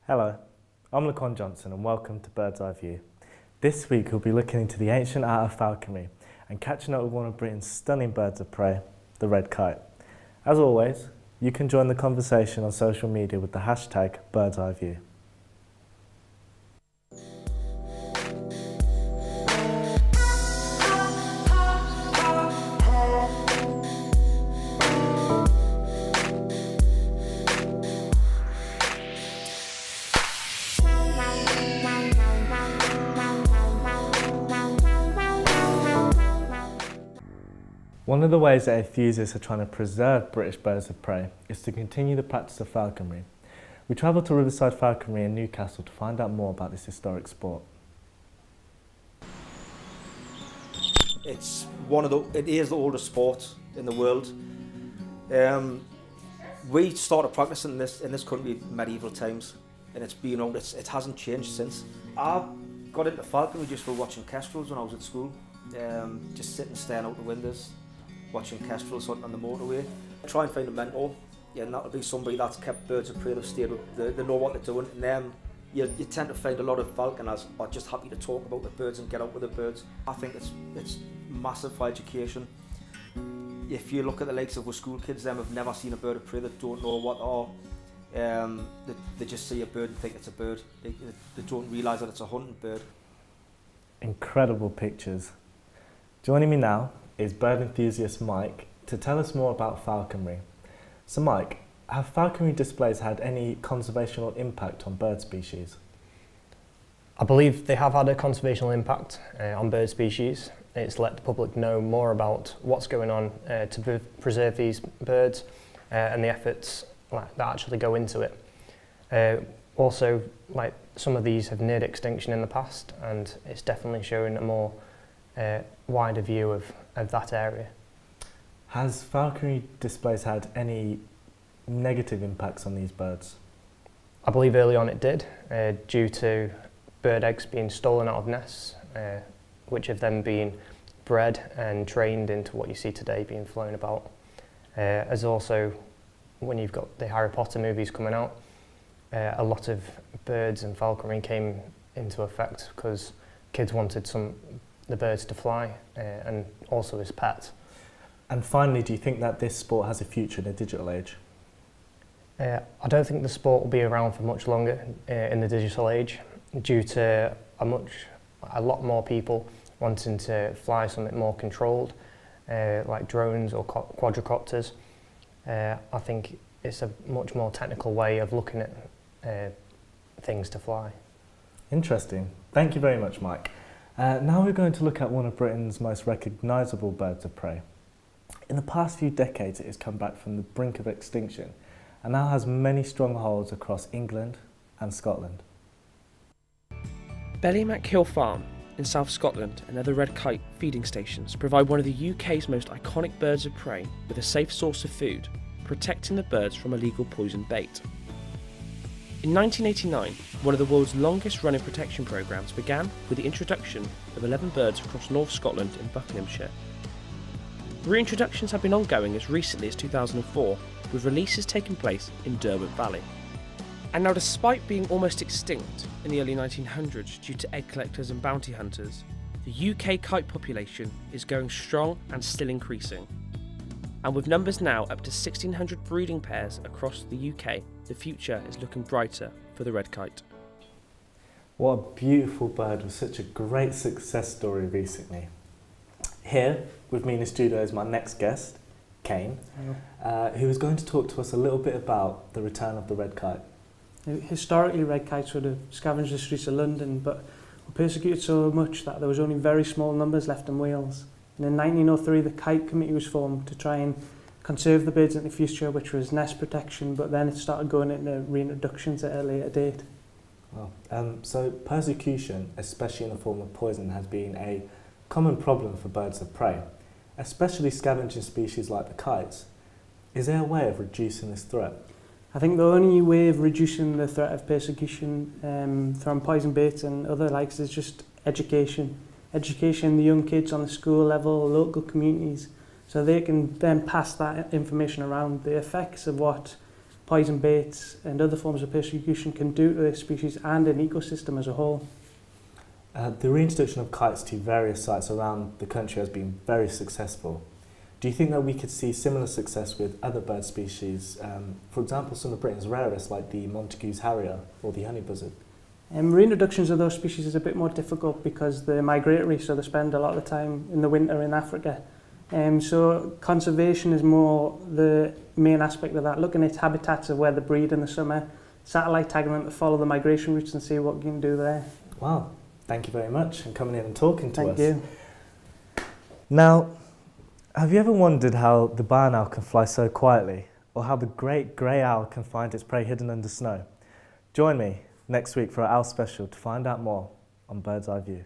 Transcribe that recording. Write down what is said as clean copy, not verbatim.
Hello, I'm Laquan Johnson and welcome to Bird's Eye View. This week we'll be looking into the ancient art of falconry and catching up with one of Britain's stunning birds of prey, the red kite. As always, you can join the conversation on social media with the hashtag Bird's Eye View. One of the ways that enthusiasts are trying to preserve British birds of prey is to continue the practice of falconry. We travelled to Riverside Falconry in Newcastle to find out more about this historic sport. It is the oldest sport in the world. We started practicing this in this country in medieval times, and it hasn't changed since. I got into falconry just for watching kestrels when I was at school, just sitting staring out the windows, watching kestrels hunting on the motorway. Try and find a mentor, and that'll be somebody that's kept birds of prey, they've stayed with, they know what they're doing, and then you tend to find a lot of falconers are just happy to talk about the birds and get out with the birds. I think it's massive for education. If you look at the likes of our school kids, them have never seen a bird of prey, they don't know what they are. They just see a bird and think it's a bird. They don't realise that it's a hunting bird. Incredible pictures. Joining me now is bird enthusiast Mike to tell us more about falconry. So Mike, have falconry displays had any conservational impact on bird species? I believe they have had a conservational impact on bird species. It's let the public know more about what's going on to preserve these birds and the efforts that actually go into it. Also, some of these have neared extinction in the past, and it's definitely showing a more wider view of that area. Has falconry displays had any negative impacts on these birds? I believe early on it did, due to bird eggs being stolen out of nests, which have then been bred and trained into what you see today being flown about. As also, when you've got the Harry Potter movies coming out, a lot of birds and falconry came into effect because kids wanted the birds to fly and also as pets. And finally, do you think that this sport has a future in the digital age? I don't think the sport will be around for much longer in the digital age due to a lot more people wanting to fly something more controlled, like drones or quadricopters. I think it's a much more technical way of looking at things to fly. Interesting. Thank you very much, Mike. Now we're going to look at one of Britain's most recognisable birds of prey. In the past few decades, it has come back from the brink of extinction and now has many strongholds across England and Scotland. Bellymac Hill Farm in South Scotland and other red kite feeding stations provide one of the UK's most iconic birds of prey with a safe source of food, protecting the birds from illegal poison bait. In 1989, one of the world's longest running protection programmes began with the introduction of 11 birds across North Scotland and Buckinghamshire. Reintroductions have been ongoing as recently as 2004, with releases taking place in Derwent Valley. And now, despite being almost extinct in the early 1900s due to egg collectors and bounty hunters, the UK kite population is going strong and still increasing. And with numbers now up to 1,600 breeding pairs across the UK, the future is looking brighter for the red kite. What a beautiful bird with such a great success story recently. Here with me in the studio is my next guest, Kane, who is going to talk to us a little bit about the return of the red kite. Historically, red kites would have scavenged the streets of London, but were persecuted so much that there was only very small numbers left in Wales. And in 1903, the Kite Committee was formed to try and conserve the birds in the future, which was nest protection, but then it started going into reintroductions at a later date. Wow. So persecution, especially in the form of poison, has been a common problem for birds of prey, especially scavenging species like the kites. Is there a way of reducing this threat? I think the only way of reducing the threat of persecution from poison baits and other likes is just education. Education the young kids on the school level, local communities, so they can then pass that information around, the effects of what poison baits and other forms of persecution can do to this species and an ecosystem as a whole. The reintroduction of kites to various sites around the country has been very successful. Do you think that we could see similar success with other bird species, for example some of Britain's rarest like the Montagu's harrier or the honey buzzard? Reintroductions of those species is a bit more difficult because they're migratory, so they spend a lot of the time in the winter in Africa. So conservation is more the main aspect of that, looking at habitats of where they breed in the summer, satellite tagging them to follow the migration routes and see what you can do there. Wow, thank you very much for coming in and talking to us. Thank you. Now, have you ever wondered how the barn owl can fly so quietly, or how the great grey owl can find its prey hidden under snow? Join me next week for our owl special to find out more on Bird's Eye View.